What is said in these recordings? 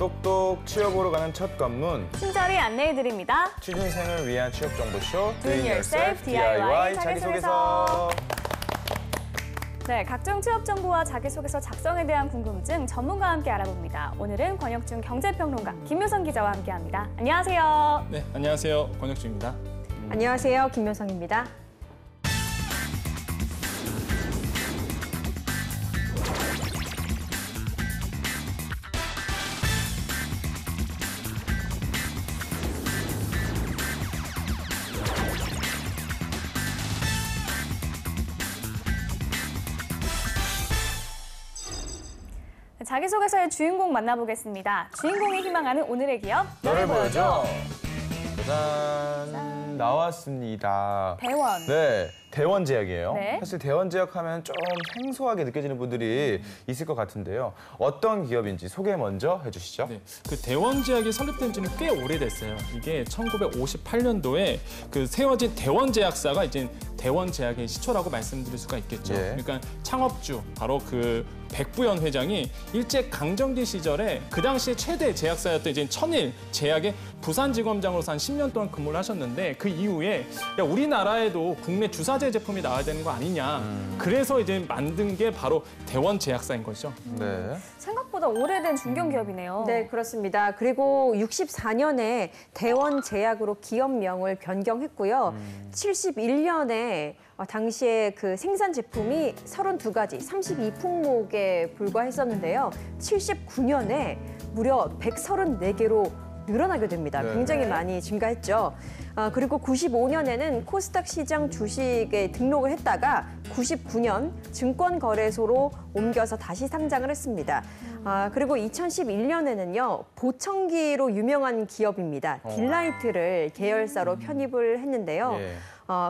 똑똑 취업으로 가는 첫 관문. 친절히 안내해드립니다. 취준생을 위한 취업정보쇼 Do it yourself DIY 자기소개서. 네, 각종 취업 정보와 자기소개서 작성에 대한 궁금증 전문가와 함께 알아봅니다. 오늘은 권혁준 경제평론가 김효선 기자와 함께합니다. 안녕하세요. 네, 안녕하세요. 권혁준입니다. 안녕하세요. 김효성입니다. 자기소개서의 주인공 만나보겠습니다. 주인공이 희망하는 오늘의 기업, 너를 보여줘. 짜잔. 나왔습니다. 대원. 네, 대원제약이에요. 네. 사실 대원제약하면 좀 생소하게 느껴지는 분들이 있을 것 같은데요. 어떤 기업인지 소개 먼저 해주시죠. 네, 그 대원제약이 설립된 지는 꽤 오래됐어요. 이게 1958년도에 그 세워진 대원제약사가 이제 대원제약의 시초라고 말씀드릴 수가 있겠죠. 예. 그러니까 창업주, 바로 그 백부연 회장이 일제 강점기 시절에 그 당시에 최대 제약사였던 이제 천일 제약의 부산지검장으로서 한 10년 동안 근무를 하셨는데 그 이후에 야, 우리나라에도 국내 주사제 제품이 나와야 되는 거 아니냐. 그래서 이제 만든 게 바로 대원제약사인 거죠. 네. 생각보다 오래된 중견기업이네요. 네, 그렇습니다. 그리고 64년에 대원제약으로 기업명을 변경했고요. 71년에 당시에 그 생산 제품이 32가지, 32품목에 불과했었는데요. 79년에 무려 134개로 늘어나게 됩니다. 네. 굉장히 많이 증가했죠. 그리고 95년에는 코스닥 시장 주식에 등록을 했다가 99년 증권거래소로 옮겨서 다시 상장을 했습니다. 그리고 2011년에는요, 보청기로 유명한 기업입니다. 딜라이트를 계열사로 편입을 했는데요. 예.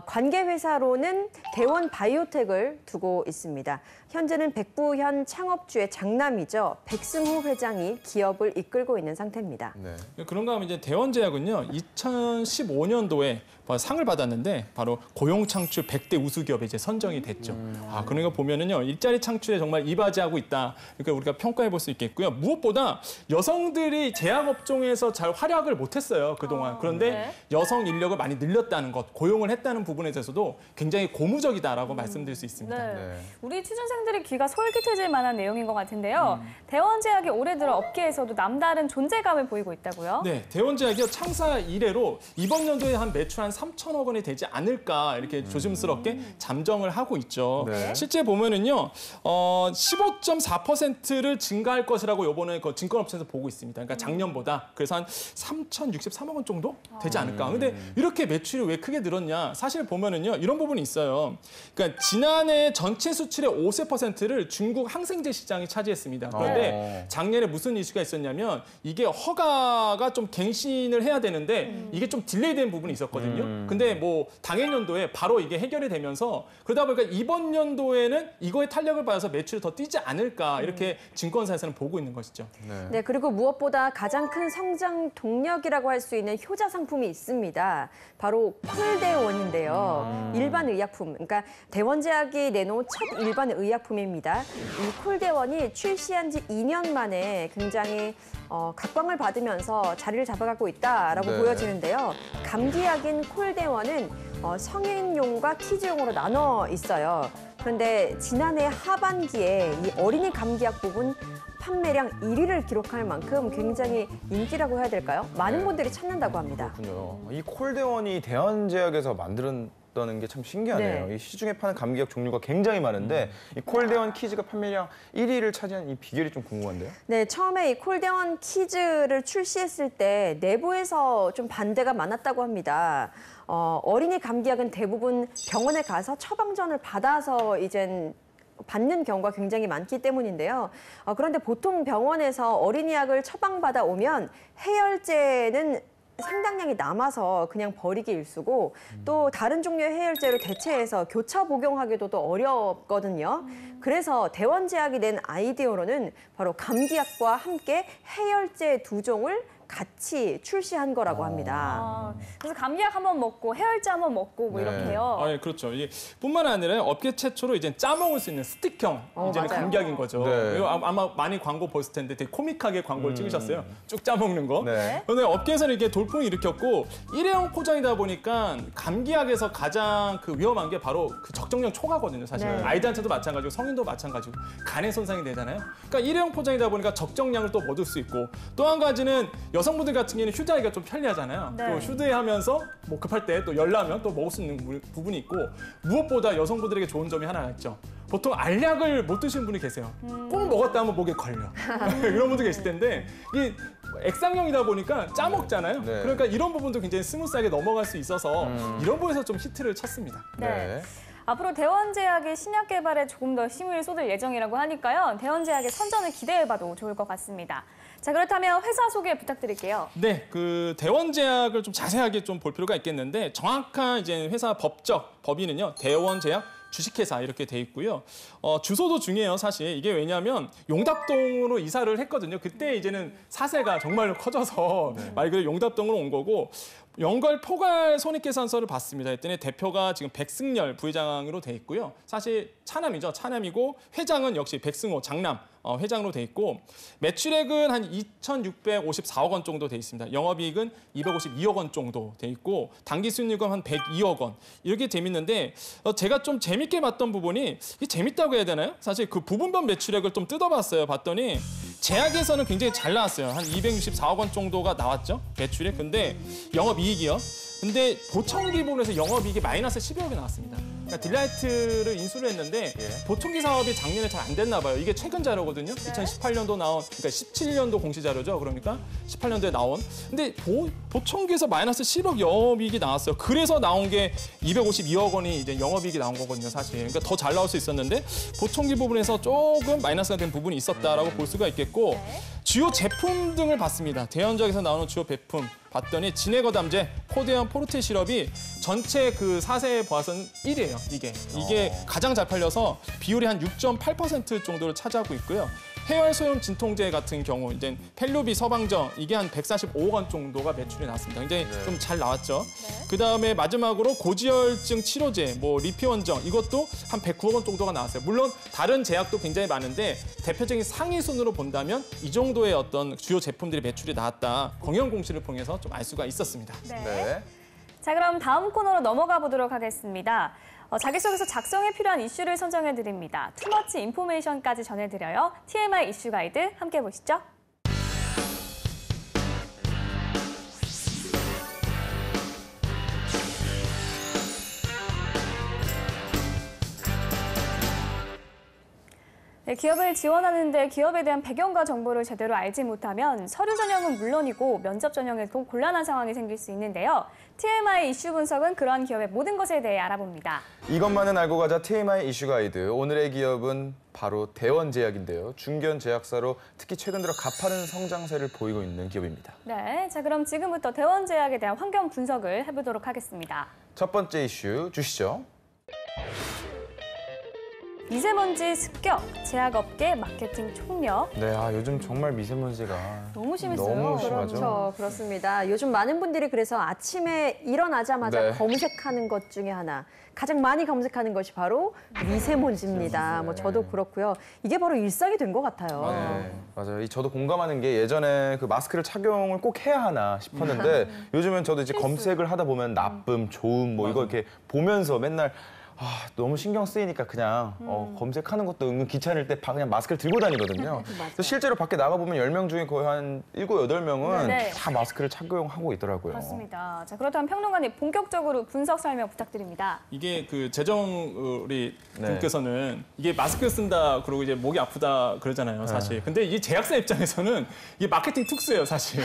관계회사로는 대원바이오텍을 두고 있습니다. 현재는 백부현 창업주의 장남이죠. 백승호 회장이 기업을 이끌고 있는 상태입니다. 네. 그런가 하면 이제 대원제약은요, 2015년도에 상을 받았는데 바로 고용창출 100대 우수기업에 이제 선정이 됐죠. 그러니까 보면은요, 일자리 창출에 정말 이바지하고 있다. 그러니까 우리가 평가해 볼 수 있겠고요. 무엇보다 여성들이 제약 업종에서 잘 활약을 못했어요, 그동안. 그런데 네. 여성 인력을 많이 늘렸다는 것, 고용을 했다는 부분에 대해서도 굉장히 고무적이다라고 말씀드릴 수 있습니다. 네. 네. 우리 취준생들이 귀가 솔깃해질 만한 내용인 것 같은데요. 대원제약이 올해 들어 업계에서도 남다른 존재감을 보이고 있다고요? 네, 대원제약이 창사 이래로 이번 연도에 한 매출 한 3천억 원이 되지 않을까 이렇게 조심스럽게 잠정을 하고 있죠. 네. 실제 보면은요, 15.4%를 증가할 것이라고 이번에 그 증권업체에서 보고 있습니다. 그러니까 작년보다 그래서 한 3,063억 원 정도 되지 않을까. 근데 이렇게 매출이 왜 크게 늘었냐? 사실 보면은요, 이런 부분이 있어요. 그러니까 지난해 전체 수출의 50%를 중국 항생제 시장이 차지했습니다. 그런데 작년에 무슨 이슈가 있었냐면 이게 허가가 좀 갱신을 해야 되는데 이게 좀 딜레이된 부분이 있었거든요. 근데 뭐 당해 연도에 바로 이게 해결이 되면서 그러다 보니까 이번 연도에는 이거에 탄력을 받아서 매출이 더 뛰지 않을까 이렇게 증권사에서는 보고 있는 것이죠. 네, 그리고 무엇보다 가장 큰 성장 동력이라고 할 수 있는 효자 상품이 있습니다. 바로 콜대원인데요. 일반 의약품, 그러니까 대원제약이 내놓은 첫 일반 의약품입니다. 이 콜대원이 출시한 지 2년 만에 굉장히 각광을 받으면서 자리를 잡아가고 있다라고 네. 보여지는데요. 감기약인 콜대원은 성인용과 키즈용으로 나눠 있어요. 그런데 지난해 하반기에 이 어린이 감기약 부분 판매량 1위를 기록할 만큼 굉장히 인기라고 해야 될까요? 많은 분들이 찾는다고 합니다. 그렇군요. 이 콜대원이 대원제약에서 만들었다는 게 참 신기하네요. 네. 이 시중에 파는 감기약 종류가 굉장히 많은데 이 콜대원 키즈가 판매량 1위를 차지한 이 비결이 좀 궁금한데요. 네, 처음에 이 콜대원 키즈를 출시했을 때 내부에서 좀 반대가 많았다고 합니다. 어린이 감기약은 대부분 병원에 가서 처방전을 받아서 이젠 받는 경우가 굉장히 많기 때문인데요. 그런데 보통 병원에서 어린이약을 처방받아 오면 해열제는 상당량이 남아서 그냥 버리기 일쑤고 또 다른 종류의 해열제로 대체해서 교차 복용하기도 또 어렵거든요. 그래서 대원제약이 낸 아이디어로는 바로 감기약과 함께 해열제 2종을 같이 출시한 거라고 합니다. 아, 그래서 감기약 한번 먹고 해열제 한번 먹고 뭐 네. 이렇게요. 예, 그렇죠. 이게 뿐만 아니라 업계 최초로 이제 짜먹을 수 있는 스틱형 이제는 맞아요. 감기약인 거죠. 네. 이거 아마 많이 광고 보셨을 텐데 되게 코믹하게 광고를 찍으셨어요. 쭉 짜먹는 거. 네. 그런데 업계에서는 이게 돌풍을 일으켰고 일회용 포장이다 보니까 감기약에서 가장 그 위험한 게 바로 그 적정량 초과거든요. 사실 네. 아이들한테도 마찬가지고 성인도 마찬가지고 간에 손상이 되잖아요. 그러니까 일회용 포장이다 보니까 적정량을 또 얻을 수 있고 또 한 가지는 여성분들 같은 경우는 휴대하기가 좀 편리하잖아요. 네. 또 휴대하면서 뭐 급할 때 또 열나면 또 먹을 수 있는 부분이 있고 무엇보다 여성분들에게 좋은 점이 하나가 있죠. 보통 알약을 못 드시는 분이 계세요. 꼭 먹었다 하면 목에 걸려. 이런 분도 계실 텐데 이게 액상형이다 보니까 짜먹잖아요. 네. 그러니까 이런 부분도 굉장히 스무스하게 넘어갈 수 있어서 이런 부분에서 좀 히트를 쳤습니다. 네. 앞으로 대원제약이 신약 개발에 조금 더 힘을 쏟을 예정이라고 하니까요. 대원제약의 선전을 기대해봐도 좋을 것 같습니다. 자, 그렇다면 회사 소개 부탁드릴게요. 네, 그 대원제약을 좀 자세하게 좀 볼 필요가 있겠는데 정확한 이제 회사 법적 법인은요 대원제약 주식회사 이렇게 돼 있고요. 주소도 중요해요, 사실. 이게 왜냐하면 용답동으로 이사를 했거든요. 그때 이제는 사세가 정말로 커져서 말 그대로 용답동으로 온 거고 연걸 포괄 손익계산서를 봤습니다. 했더니 대표가 지금 백승열 부회장으로 돼 있고요. 사실 차남이죠. 차남이고 회장은 역시 백승호 장남 회장으로 돼 있고 매출액은 한 2,654억 원 정도 돼 있습니다. 영업이익은 252억 원 정도 돼 있고 당기순이익은 한 102억 원 이렇게 재밌는데 제가 좀 재밌게 봤던 부분이 이게 재밌다고 해야 되나요? 사실 그 부분별 매출액을 좀 뜯어봤어요. 봤더니 제약에서는 굉장히 잘 나왔어요. 한 264억 원 정도가 나왔죠. 매출액. 근데 영업이익이요. 근데 보청기 부분에서 영업이익이 마이너스 12억이 나왔습니다. 그러니까 딜라이트를 인수를 했는데 보청기 사업이 작년에 잘 안 됐나 봐요. 이게 최근 자료거든요. 2018년도 나온, 그러니까 17년도 공시 자료죠. 그러니까 18년도에 나온. 근데 보청기에서 마이너스 10억 영업이익이 나왔어요. 그래서 나온 게 252억 원이 이제 영업이익이 나온 거거든요, 사실. 그러니까 더 잘 나올 수 있었는데 보청기 부분에서 조금 마이너스가 된 부분이 있었다라고 볼 수가 있겠고 주요 제품 등을 봤습니다. 대원적에서 나오는 주요 제품 봤더니 진해거담제, 코데온 포르테 시럽이 전체 그 사세에 봐서는 1위예요. 이게 가장 잘 팔려서 비율이 한 6.8% 정도를 차지하고 있고요. 해열 소염 진통제 같은 경우 이제 펠루비 서방저 이게 한 145억 원 정도가 매출이 나왔습니다. 굉장히 좀 잘 나왔죠. 그다음에 마지막으로 고지혈증 치료제, 뭐 리피원정 이것도 한 109억 원 정도가 나왔어요. 물론 다른 제약도 굉장히 많은데 대표적인 상위 순으로 본다면 이 정도의 어떤 주요 제품들이 매출이 나왔다. 공영 공시를 통해서 좀 알 수가 있었습니다. 네. 자, 그럼 다음 코너로 넘어가 보도록 하겠습니다. 자기소개서 작성에 필요한 이슈를 선정해드립니다. 투머치 인포메이션까지 전해드려요. TMI 이슈 가이드 함께 보시죠. 네, 기업을 지원하는데 기업에 대한 배경과 정보를 제대로 알지 못하면 서류 전형은 물론이고 면접 전형에도 곤란한 상황이 생길 수 있는데요. TMI 이슈 분석은 그러한 기업의 모든 것에 대해 알아봅니다. 이것만은 알고 가자 TMI 이슈 가이드. 오늘의 기업은 바로 대원제약인데요. 중견 제약사로 특히 최근 들어 가파른 성장세를 보이고 있는 기업입니다. 네, 자 그럼 지금부터 대원제약에 대한 환경 분석을 해보도록 하겠습니다. 첫 번째 이슈 주시죠. 미세먼지 습격, 제약업계 마케팅 총력. 네, 요즘 정말 미세먼지가 너무 심했어요. 너무 심하죠. 그렇죠. 그렇습니다. 요즘 많은 분들이 그래서 아침에 일어나자마자 네. 검색하는 것 중에 하나. 가장 많이 검색하는 것이 바로 미세먼지입니다. 네. 뭐 저도 그렇고요. 이게 바로 일상이 된 것 같아요. 네, 맞아요. 저도 공감하는 게 예전에 그 마스크를 착용을 꼭 해야 하나 싶었는데 요즘은 저도 이제 검색을 하다 보면 나쁨, 좋음 뭐 이거 이렇게 보면서 맨날 너무 신경 쓰이니까 그냥 검색하는 것도 은근 귀찮을 때 그냥 마스크를 들고 다니거든요. 그래서 실제로 밖에 나가보면 10명 중에 거의 한 7, 8명은 네. 다 마스크를 착용하고 있더라고요. 그렇습니다. 자 그렇다면 평론가님 본격적으로 분석 설명 부탁드립니다. 이게 그 재정 네. 분께서는 이게 마스크 쓴다 그러고 이제 목이 아프다 그러잖아요, 사실. 근데 이 제약사 입장에서는 이게 마케팅 특수예요, 사실.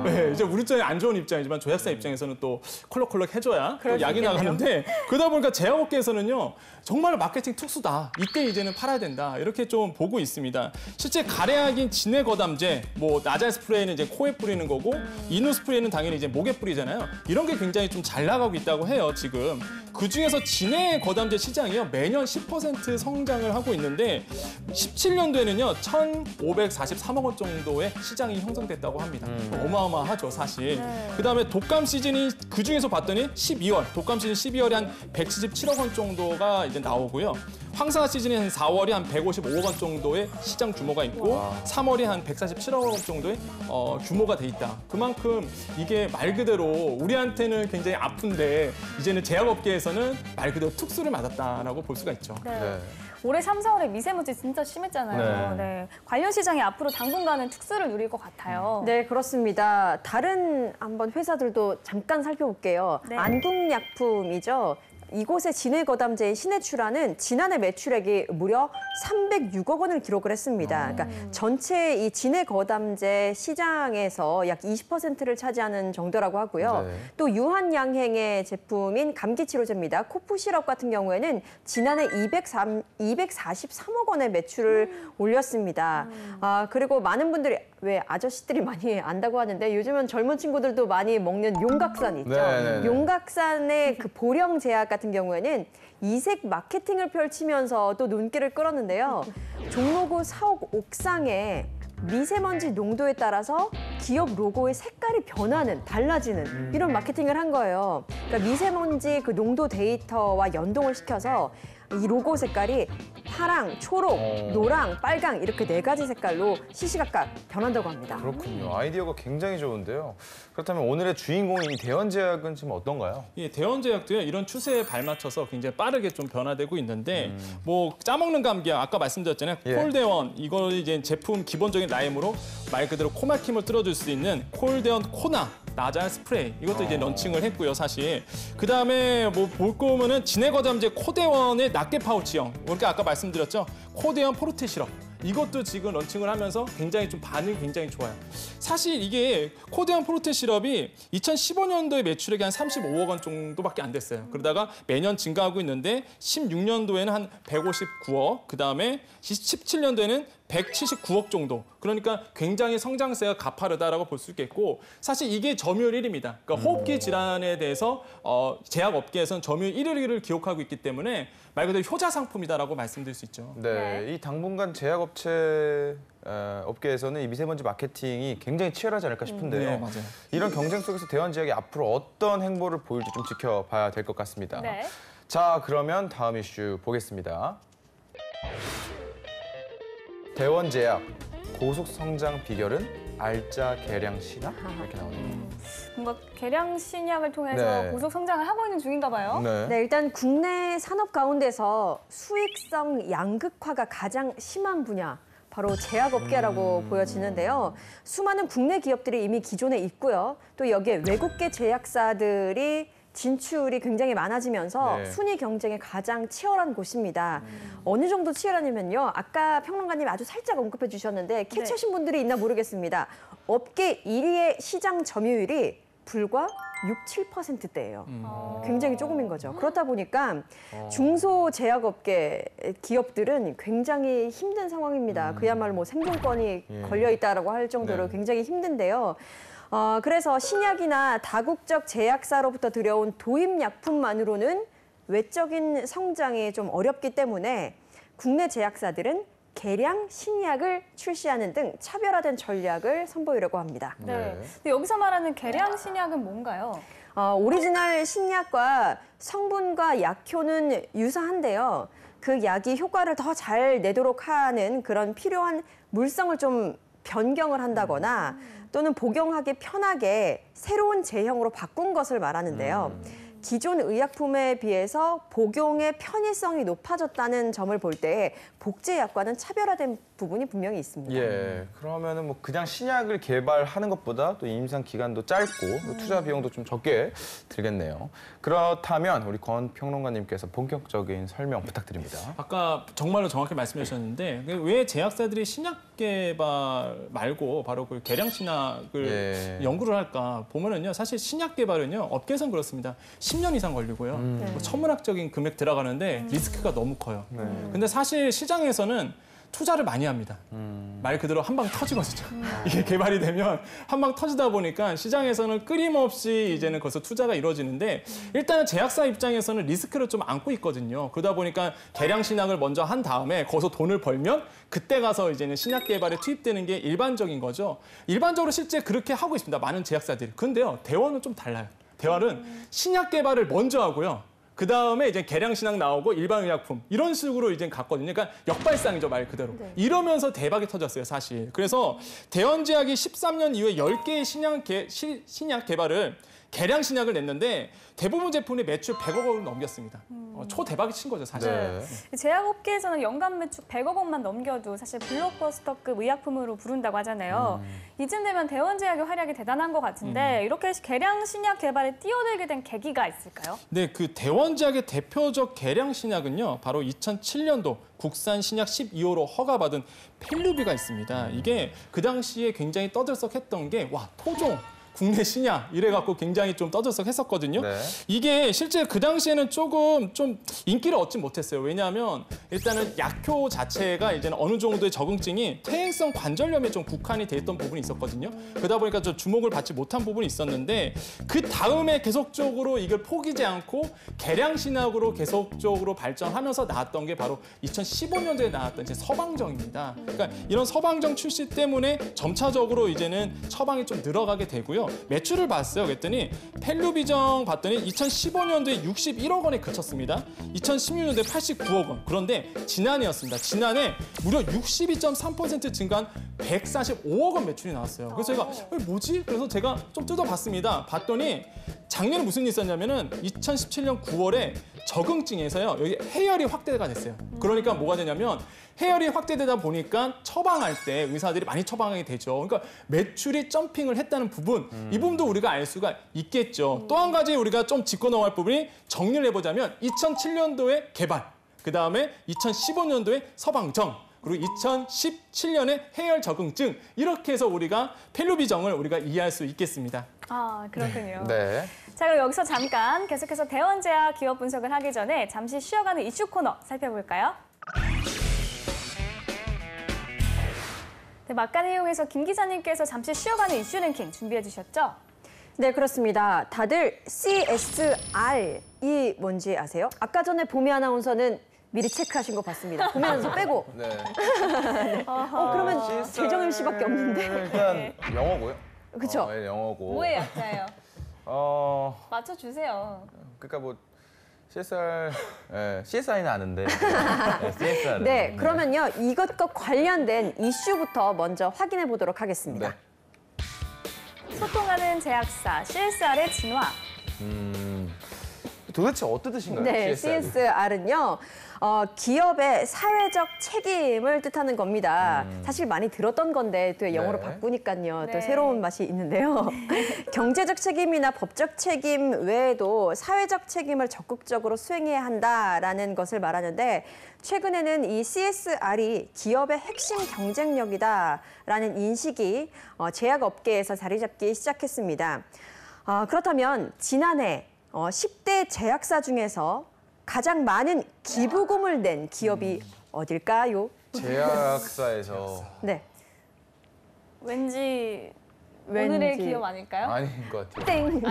네, 이제 우리 입장에 안 좋은 입장이지만 제약사 입장에서는 또 콜록콜록 해줘야 또 약이 나가는데 그러다 보니까 제약업계에서는 보면은요 정말 마케팅 특수다. 이때 이제는 팔아야 된다. 이렇게 좀 보고 있습니다. 실제 가래약인 진해 거담제, 뭐 나잘 스프레이는 이제 코에 뿌리는 거고 이누 스프레이는 당연히 이제 목에 뿌리잖아요. 이런 게 굉장히 좀 잘 나가고 있다고 해요 지금. 그 중에서 진해 거담제 시장이요 매년 10% 성장을 하고 있는데 17년도에는요 1,543억 원 정도의 시장이 형성됐다고 합니다. 어마어마하죠 사실. 그다음에 독감 시즌이 그 중에서 봤더니 12월 독감 시즌 12월에 한 177억 원 정도가 이제 나오고요. 황사 시즌이 한 4월이 한 155억 원 정도의 시장 규모가 있고 3월이 한 147억 원 정도의 규모가 돼 있다. 그만큼 이게 말 그대로 우리한테는 굉장히 아픈데 이제는 제약업계에서는 말 그대로 특수를 맞았다라고 볼 수가 있죠. 네. 올해 3, 4월에 미세먼지 진짜 심했잖아요. 네. 관련 시장이 앞으로 당분간은 특수를 누릴 것 같아요. 네, 그렇습니다. 다른 한번 회사들도 잠깐 살펴볼게요. 네. 안국약품이죠. 이곳의 진해거담제의 신해출하는 지난해 매출액이 무려 306억 원을 기록을 했습니다. 그러니까 전체 이 진해거담제 시장에서 약 20%를 차지하는 정도라고 하고요. 네. 또 유한양행의 제품인 감기치료제입니다. 코프 시럽 같은 경우에는 지난해 243억 원의 매출을 올렸습니다. 그리고 많은 분들이 왜 아저씨들이 많이 안다고 하는데 요즘은 젊은 친구들도 많이 먹는 용각산 있죠. 네. 용각산의 그 보령 제약 같은 경우에는 이색 마케팅을 펼치면서 또 눈길을 끌었는데요. 종로구 사옥 옥상에 미세먼지 농도에 따라서 기업 로고의 색깔이 변하는, 달라지는 이런 마케팅을 한 거예요. 그러니까 미세먼지 그 농도 데이터와 연동을 시켜서 이 로고 색깔이 파랑, 초록, 노랑, 빨강 이렇게 4가지 색깔로 시시각각 변한다고 합니다. 그렇군요. 아이디어가 굉장히 좋은데요. 그렇다면 오늘의 주인공인 이 대원제약은 지금 어떤가요? 예, 대원제약도요 이런 추세에 발맞춰서 굉장히 빠르게 좀 변화되고 있는데 뭐 짜먹는 감기약 아까 말씀드렸잖아요. 예. 콜대원 이거 이제 제품 기본적인 라임으로 말 그대로 코막힘을 뚫어줄 수 있는 콜대원 코나 나잘 스프레이 이것도 이제 런칭을 했고요 사실. 그 다음에 뭐 볼 거면은 진해거담제 코대원의 낱개 파우치형 이렇게 아까 말씀드렸죠. 코대원 포르테 시럽. 이것도 지금 런칭을 하면서 굉장히 좀 반응이 굉장히 좋아요. 사실 이게 코대원 포르테 시럽이 2015년도에 매출액이 한 35억 원 정도밖에 안 됐어요. 그러다가 매년 증가하고 있는데 16년도에는 한 159억, 그다음에 17년도에는 179억 정도. 그러니까 굉장히 성장세가 가파르다라고 볼 수 있겠고 사실 이게 점유율 1위입니다. 그러니까 호흡기 질환에 대해서 제약업계에서는 점유율 1위를 기록하고 있기 때문에 말 그대로 효자 상품이다라고 말씀드릴 수 있죠. 네, 이 당분간 제약업체 업계에서는 이 미세먼지 마케팅이 굉장히 치열하지 않을까 싶은데요. 네, 맞아요. 이런 경쟁 속에서 대원제약이 앞으로 어떤 행보를 보일지 좀 지켜봐야 될 것 같습니다. 네. 자, 그러면 다음 이슈 보겠습니다. 대원제약 고속 성장 비결은 알짜 개량 신약 이렇게 나오네요. 뭔가 개량 신약을 통해서 네. 고속 성장을 하고 있는 중인가 봐요. 네, 일단 국내 산업 가운데서 수익성 양극화가 가장 심한 분야. 바로 제약업계라고 보여지는데요. 수많은 국내 기업들이 이미 기존에 있고요. 또 여기에 외국계 제약사들이 진출이 굉장히 많아지면서 네. 순위 경쟁이 가장 치열한 곳입니다. 어느 정도 치열하냐면요. 아까 평론가님이 아주 살짝 언급해 주셨는데 캐치하신 분들이 있나 모르겠습니다. 업계 1위의 시장 점유율이 불과 6~7%대예요. 굉장히 조금인 거죠. 그렇다 보니까 중소제약업계 기업들은 굉장히 힘든 상황입니다. 그야말로 뭐 생존권이 걸려 있다라고 할 정도로 네. 굉장히 힘든데요. 그래서 신약이나 다국적 제약사로부터 들여온 도입약품만으로는 외적인 성장이 좀 어렵기 때문에 국내 제약사들은 개량 신약을 출시하는 등 차별화된 전략을 선보이려고 합니다. 네. 근데 여기서 말하는 개량 신약은 뭔가요? 오리지널 신약과 성분과 약효는 유사한데요. 그 약이 효과를 더 잘 내도록 하는 그런 필요한 물성을 좀 변경을 한다거나 또는 복용하기 편하게 새로운 제형으로 바꾼 것을 말하는데요. 기존 의약품에 비해서 복용의 편의성이 높아졌다는 점을 볼 때 복제약과는 차별화된 부분이 분명히 있습니다. 예, 그러면은 뭐 그냥 신약을 개발하는 것보다 또 임상 기간도 짧고 또 투자 비용도 좀 적게 들겠네요. 그렇다면 우리 권 평론가님께서 본격적인 설명 부탁드립니다. 아까 정말로 정확히 말씀해 주셨는데 왜 제약사들이 신약 개발 말고 바로 그 개량 신약을 예. 연구를 할까 보면은요, 사실 신약 개발은요, 업계에선 그렇습니다. 10년 이상 걸리고요. 뭐 천문학적인 금액 들어가는데 리스크가 너무 커요. 근데 사실 시장에서는 투자를 많이 합니다. 말 그대로 한 방 터지거든요. 이게 개발이 되면 한 방 터지다 보니까 시장에서는 끊임없이 이제는 거기서 투자가 이루어지는데 일단은 제약사 입장에서는 리스크를 좀 안고 있거든요. 그러다 보니까 개량 신약을 먼저 한 다음에 거기서 돈을 벌면 그때 가서 이제는 신약 개발에 투입되는 게 일반적인 거죠. 일반적으로 실제 그렇게 하고 있습니다. 많은 제약사들이. 근데요, 대원은 좀 달라요. 대원은 신약 개발을 먼저 하고요. 그 다음에 이제 개량 신약 나오고 일반 의약품 이런 식으로 이제 갔거든요. 그러니까 역발상이죠, 말 그대로. 네. 이러면서 대박이 터졌어요, 사실. 그래서 대원제약이 13년 이후에 10개의 신약 개발을 개량 신약을 냈는데 대부분 제품이 매출 100억 원을 넘겼습니다. 초대박이 친 거죠, 사실. 네. 제약업계에서는 연간 매출 100억 원만 넘겨도 사실 블록버스터급 의약품으로 부른다고 하잖아요. 이쯤 되면 대원제약의 활약이 대단한 것 같은데 이렇게 개량 신약 개발에 뛰어들게 된 계기가 있을까요? 네, 그 대원제약의 대표적 개량 신약은요, 바로 2007년도 국산 신약 12호로 허가받은 펠루비가 있습니다. 이게 그 당시에 굉장히 떠들썩했던 게 와, 토종 국내 신약 이래갖고 굉장히 좀 떠들썩했었거든요. 네. 이게 실제 그 당시에는 조금 좀 인기를 얻지 못했어요. 왜냐하면 일단은 약효 자체가 이제는 어느 정도의 적응증이 퇴행성 관절염에 좀 국한이 돼 있던 부분이 있었거든요. 그러다 보니까 좀 주목을 받지 못한 부분이 있었는데 그 다음에 계속적으로 이걸 포기지 않고 개량 신약으로 계속적으로 발전하면서 나왔던 게 바로 2015년도에 나왔던 이제 서방정입니다. 그러니까 이런 서방정 출시 때문에 점차적으로 이제는 처방이 좀 늘어가게 되고요. 매출을 봤어요. 그랬더니 펠루비정 봤더니 2015년도에 61억 원에 그쳤습니다. 2016년도에 89억 원. 그런데 지난해였습니다. 지난해 무려 62.3% 증가한 145억 원 매출이 나왔어요. 그래서 제가 뭐지? 그래서 제가 좀 뜯어봤습니다. 봤더니 작년에 무슨 일이 있었냐면은 2017년 9월에 적응증에서요, 여기 해열이 확대가 됐어요. 그러니까 뭐가 되냐면 해열이 확대되다 보니까 처방할 때 의사들이 많이 처방하게 되죠. 그러니까 매출이 점핑을 했다는 부분, 이 부분도 우리가 알 수가 있겠죠. 또 한 가지 우리가 좀 짚고 넘어갈 부분이 정리를 해보자면 2007년도에 개발, 그 다음에 2015년도에 서방정, 그리고 2017년에 해열 적응증, 이렇게 해서 우리가 펠루비정을 우리가 이해할 수 있겠습니다. 아, 그렇군요. 네. 자, 그럼 여기서 잠깐 계속해서 대원제약 기업 분석을 하기 전에 잠시 쉬어가는 이슈 코너 살펴볼까요? 네, 막간을 이용해서 김 기자님께서 잠시 쉬어가는 이슈 랭킹 준비해 주셨죠? 네, 그렇습니다. 다들 CSR이 뭔지 아세요? 아까 전에 보미 아나운서는 미리 체크하신 거 봤습니다. 보미 아나운서 빼고. 네. 그러면 재정임 씨밖에 없는데. 일단 영어고요. 그쵸? 네, 영어고. 뭐의 약자예요? 맞춰주세요. 그러니까 뭐 CSR는 아는데 CSR은. 네, 그러면요. 이것과 관련된 이슈부터 먼저 확인해 보도록 하겠습니다. 네. 소통하는 제약사, CSR의 진화. 도대체 어떤 뜻인가요? 네, CSR은요. 기업의 사회적 책임을 뜻하는 겁니다. 사실 많이 들었던 건데 또 영어로 네. 바꾸니까요. 네. 또 새로운 맛이 있는데요. 경제적 책임이나 법적 책임 외에도 사회적 책임을 적극적으로 수행해야 한다라는 것을 말하는데 최근에는 이 CSR이 기업의 핵심 경쟁력이다라는 인식이 제약업계에서 자리 잡기 시작했습니다. 그렇다면 지난해 10대 제약사 중에서 가장 많은 기부금을 낸 기업이 어딜까요? 제약사에서 네. 왠지 오늘의 기업 아닐까요? 아닌 것 같아요. 땡.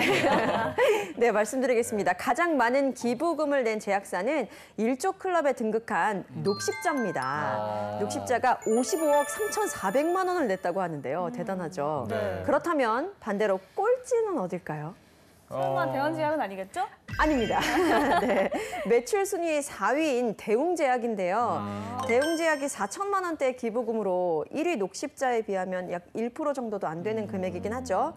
네, 말씀드리겠습니다. 가장 많은 기부금을 낸 제약사는 일조 클럽에 등극한 녹십자입니다. 녹십자가 55억 3,400만 원을 냈다고 하는데요. 대단하죠. 네. 그렇다면 반대로 꼴찌는 어딜까요? 설마 대원제약은 아니겠죠? 아닙니다. 네. 매출 순위 4위인 대웅제약인데요. 대웅제약이 4천만 원대 기부금으로 1위 녹십자에 비하면 약 1% 정도도 안 되는 금액이긴 하죠.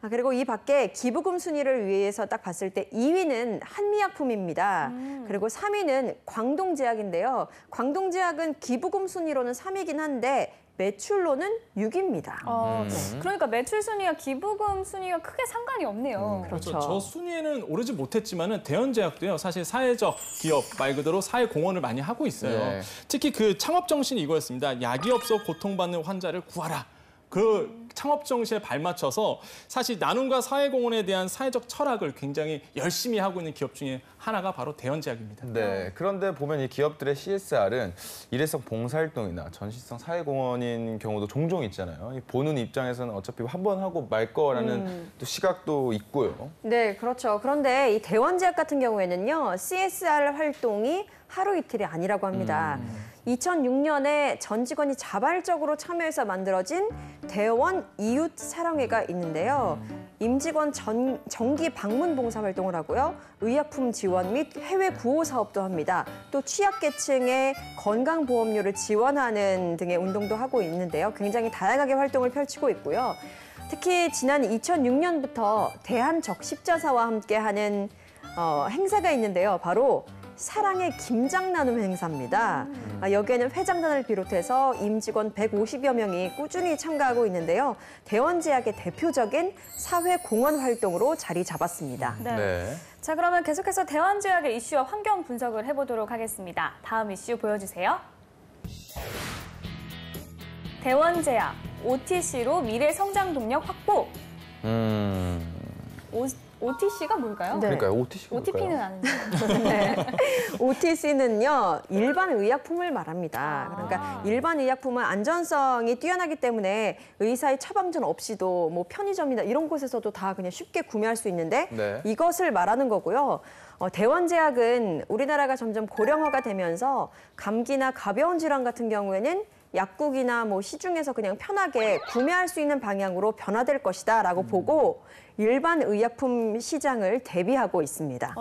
그리고 이 밖에 기부금 순위를 위해서 딱 봤을 때 2위는 한미약품입니다. 그리고 3위는 광동제약인데요. 광동제약은 기부금 순위로는 3위긴 한데 매출로는 6위입니다. 그러니까 매출 순위와 기부금 순위가 크게 상관이 없네요. 그렇죠. 저 순위에는 오르지 못했지만은 대원제약도요. 사실 사회적 기업 말 그대로 사회 공헌을 많이 하고 있어요. 네. 특히 그 창업 정신이 이거였습니다. 약이 없어 고통받는 환자를 구하라. 그 창업 정신에 발맞춰서 사실 나눔과 사회 공헌에 대한 사회적 철학을 굉장히 열심히 하고 있는 기업 중에 하나가 바로 대원제약입니다. 네, 그런데 보면 이 기업들의 CSR은 일회성 봉사활동이나 전시성 사회공헌인 경우도 종종 있잖아요. 이 보는 입장에서는 어차피 한 번 하고 말 거라는 또 시각도 있고요. 네, 그렇죠. 그런데 이 대원제약 같은 경우에는요, CSR 활동이 하루 이틀이 아니라고 합니다. 2006년에 전 직원이 자발적으로 참여해서 만들어진 대원 이웃 사랑회가 있는데요. 임직원 정기 방문 봉사 활동을 하고요. 의약품 지원 및 해외 구호 사업도 합니다. 또 취약계층의 건강보험료를 지원하는 등의 운동도 하고 있는데요. 굉장히 다양하게 활동을 펼치고 있고요. 특히 지난 2006년부터 대한적십자사와 함께하는 행사가 있는데요. 바로 사랑의 김장 나눔 행사입니다. 여기에는 회장단을 비롯해서 임직원 150여 명이 꾸준히 참가하고 있는데요. 대원제약의 대표적인 사회 공헌 활동으로 자리 잡았습니다. 네. 자, 그러면 계속해서 대원제약의 이슈와 환경 분석을 해보도록 하겠습니다. 다음 이슈 보여주세요. 대원제약, OTC로 미래 성장 동력 확보. OTC가 뭘까요? 네. 그러니까요, OTC가 OTP는 아는데. 네. OTC는요, 일반 의약품을 말합니다. 그러니까 일반 의약품은 안전성이 뛰어나기 때문에 의사의 처방전 없이도 뭐 편의점이나 이런 곳에서도 다 그냥 쉽게 구매할 수 있는데 네. 이것을 말하는 거고요. 대원제약은 우리나라가 점점 고령화가 되면서 감기나 가벼운 질환 같은 경우에는 약국이나 뭐 시중에서 그냥 편하게 구매할 수 있는 방향으로 변화될 것이다라고 보고 일반 의약품 시장을 대비하고 있습니다.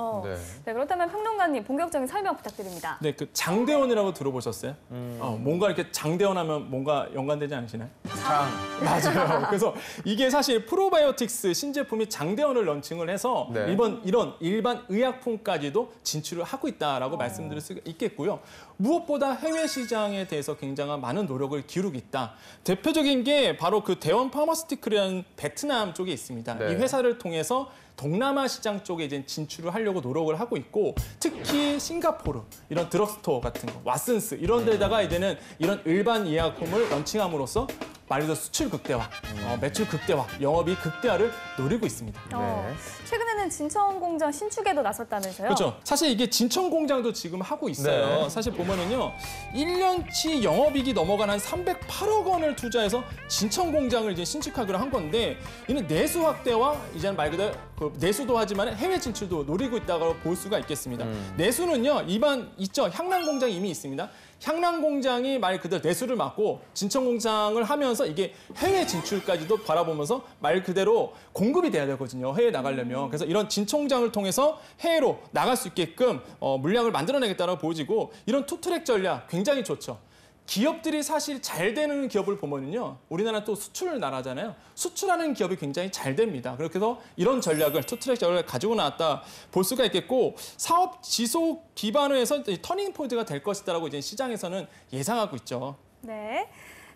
네, 그렇다면 평론가님 본격적인 설명 부탁드립니다. 네, 그 장대원이라고 들어보셨어요? 뭔가 이렇게 장대원하면 뭔가 연관되지 않으시나요? 맞아요. 그래서 이게 사실 프로바이오틱스 신제품이 장대원을 런칭을 해서 네. 이런 일반 의약품까지도 진출을 하고 있다라고 말씀드릴 수 있겠고요. 무엇보다 해외 시장에 대해서 굉장한 많은 노력을 기울이고 있다. 대표적인 게 바로 그 대원 파마스티클이라는 베트남 쪽에 있습니다. 네. 이 회사를 통해서 동남아 시장 쪽에 이제 진출을 하려고 노력을 하고 있고 특히 싱가포르 이런 드럭스토어 같은 거, 왓슨스 이런 데다가 이제는 이런 일반 의약품을 런칭함으로써 말 그대로 수출 극대화, 매출 극대화, 영업이익 극대화를 노리고 있습니다. 최근에는 진천 공장 신축에도 나섰다면서요? 그렇죠. 사실 이게 진천 공장도 지금 하고 있어요. 네. 사실 보면은요, 1년치 영업이익이 넘어간 한 308억 원을 투자해서 진천 공장을 이제 신축하기로 한 건데, 이는 내수 확대와 이제는 말 그대로 그 내수도 하지만 해외 진출도 노리고 있다고 볼 수가 있겠습니다. 내수는요, 있죠. 향남 공장이 이미 있습니다. 향남 공장이 말 그대로 내수를 맡고 진천 공장을 하면서 이게 해외 진출까지도 바라보면서 말 그대로 공급이 돼야 되거든요. 해외 나가려면. 그래서 이런 진천 공장을 통해서 해외로 나갈 수 있게끔 물량을 만들어내겠다고 보여지고 이런 투트랙 전략 굉장히 좋죠. 기업들이 사실 잘 되는 기업을 보면요. 우리나라 또 수출 나라잖아요. 수출하는 기업이 굉장히 잘 됩니다. 그렇게 해서 이런 전략을, 투트랙 전략을 가지고 나왔다 볼 수가 있겠고 사업 지속 기반을 해서 터닝 포인트가 될 것이다라고 이제 시장에서는 예상하고 있죠. 네.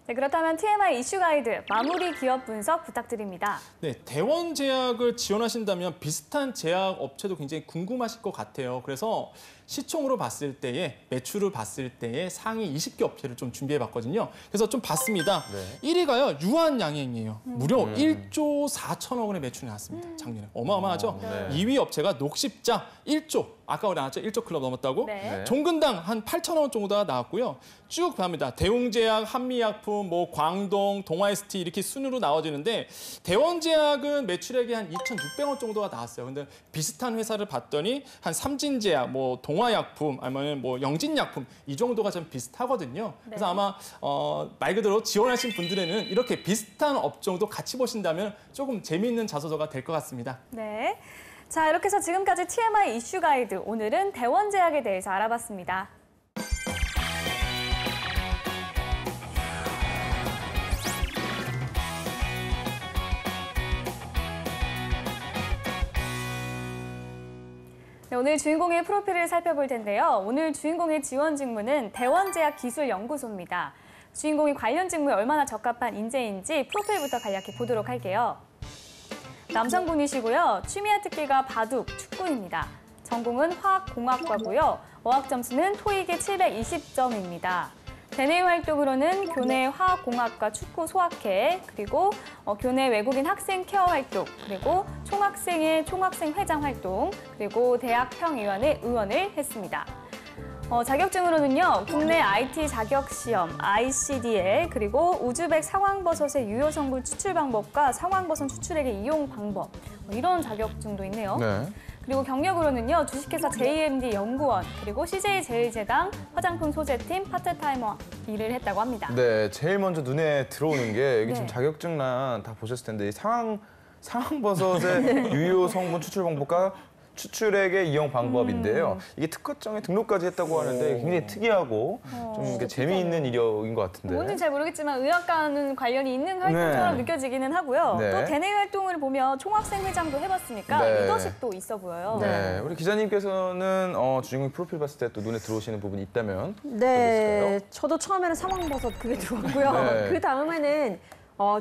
네, 그렇다면 TMI 이슈 가이드 마무리 기업 분석 부탁드립니다. 네, 대원제약을 지원하신다면 비슷한 제약 업체도 굉장히 궁금하실 것 같아요. 그래서 시총으로 봤을 때에 매출을 봤을 때에 상위 20개 업체를 좀 준비해봤거든요. 그래서 좀 봤습니다. 네. 1위가요 유한양행이에요. 무려 1조 4천억 원의 매출이 나왔습니다. 작년에 어마어마하죠. 네. 2위 업체가 녹십자 1조. 아까 나왔죠? 1조 클럽 넘었다고. 네. 종근당 한 8천억 원 정도가 나왔고요. 쭉 갑니다. 대웅제약, 한미약품, 뭐 광동, 동아ST 이렇게 순으로 나와지는데 대원제약은 매출액이 한 2,600원 정도가 나왔어요. 근데 비슷한 회사를 봤더니 한 삼진제약, 뭐 동아약품, 아니면 뭐 영진약품 이 정도가 좀 비슷하거든요. 그래서 아마 말 그대로 지원하신 분들에는 이렇게 비슷한 업종도 같이 보신다면 조금 재미있는 자소서가 될 것 같습니다. 네. 자, 이렇게 해서 지금까지 TMI 이슈 가이드, 오늘은 대원제약에 대해서 알아봤습니다. 네, 오늘 주인공의 프로필을 살펴볼 텐데요. 오늘 주인공의 지원 직무는 대원제약기술연구소입니다. 주인공이 관련 직무에 얼마나 적합한 인재인지 프로필부터 간략히 보도록 할게요. 남성분이시고요. 취미와 특기가 바둑, 축구입니다. 전공은 화학공학과고요. 어학 점수는 토익이 720점입니다. 대내 활동으로는 교내 화학공학과 축구 소학회, 그리고 교내 외국인 학생 케어 활동, 그리고 총학생회 총학생회장 활동, 그리고 대학평의원의 의원을 했습니다. 자격증으로는요, 국내 IT 자격시험, ICDL, 그리고 우즈벡 상황버섯의 유효 성분 추출 방법과 상황버섯 추출액의 이용 방법, 이런 자격증도 있네요. 네. 그리고 경력으로는요, 주식회사 JMD 연구원, 그리고 CJ 제일제당 화장품 소재팀 파트타이머 일을 했다고 합니다. 네, 제일 먼저 눈에 들어오는 게 여기 네. 지금 자격증란 다 보셨을 텐데 이 상황버섯의 유효 성분 추출 방법과 추출액의 이용 방법인데요. 이게 특허청에 등록까지 했다고 하는데 굉장히 특이하고 좀 이렇게 재미있는 이력인 것 같은데. 뭔지 잘 모르겠지만 의학과는 관련이 있는 활동처럼 네. 느껴지기는 하고요. 네. 또 대내 활동을 보면 총학생회장도 해봤으니까 네. 리더십도 있어 보여요. 네, 우리 기자님께서는 주인공 프로필 봤을 때 또 눈에 들어오시는 부분이 있다면 네, 어떠실까요? 저도 처음에는 상황버섯 그게 들어왔고요. 네. 그 다음에는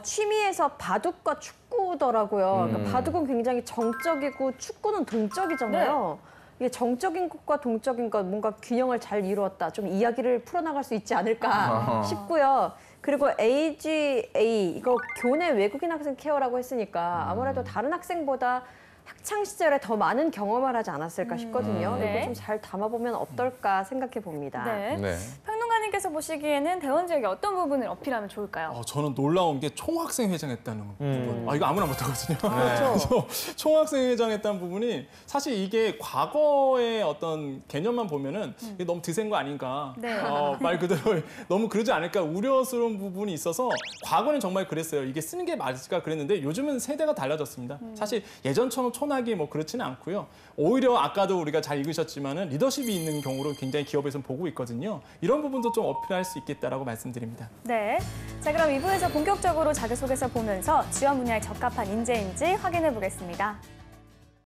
취미에서 바둑과 축구더라고요. 그러니까 바둑은 굉장히 정적이고 축구는 동적이잖아요. 이게 정적인 것과 동적인 것 뭔가 균형을 잘 이루었다. 좀 이야기를 풀어나갈 수 있지 않을까 싶고요. 그리고 AGA 이거 교내 외국인 학생 케어라고 했으니까 아무래도 다른 학생보다 학창 시절에 더 많은 경험을 하지 않았을까 싶거든요. 네. 이거 좀 잘 담아보면 어떨까 생각해 봅니다. 네. 네. 평론가님께서 보시기에는 대원 지역의 어떤 부분을 어필하면 좋을까요? 저는 놀라운 게 총학생회장 했다는 부분. 이거 아무나 못하거든요. 그렇죠. 그래서 총학생회장 했다는 부분이 사실 이게 과거의 어떤 개념만 보면은 이게 너무 드센 거 아닌가. 네. 말 그대로 너무 그러지 않을까 우려스러운 부분이 있어서 과거는 정말 그랬어요. 이게 쓰는 게 맞을까 그랬는데 요즘은 세대가 달라졌습니다. 사실 예전처럼 촌하게 뭐 그렇지는 않고요. 오히려 아까도 우리가 잘 읽으셨지만은 리더십이 있는 경우로 굉장히 기업에서는 보고 있거든요. 이런 부분도 좀 어필할 수 있겠다라고 말씀드립니다. 네. 자, 그럼 2부에서 본격적으로 자기소개서 보면서 지원 분야에 적합한 인재인지 확인해 보겠습니다.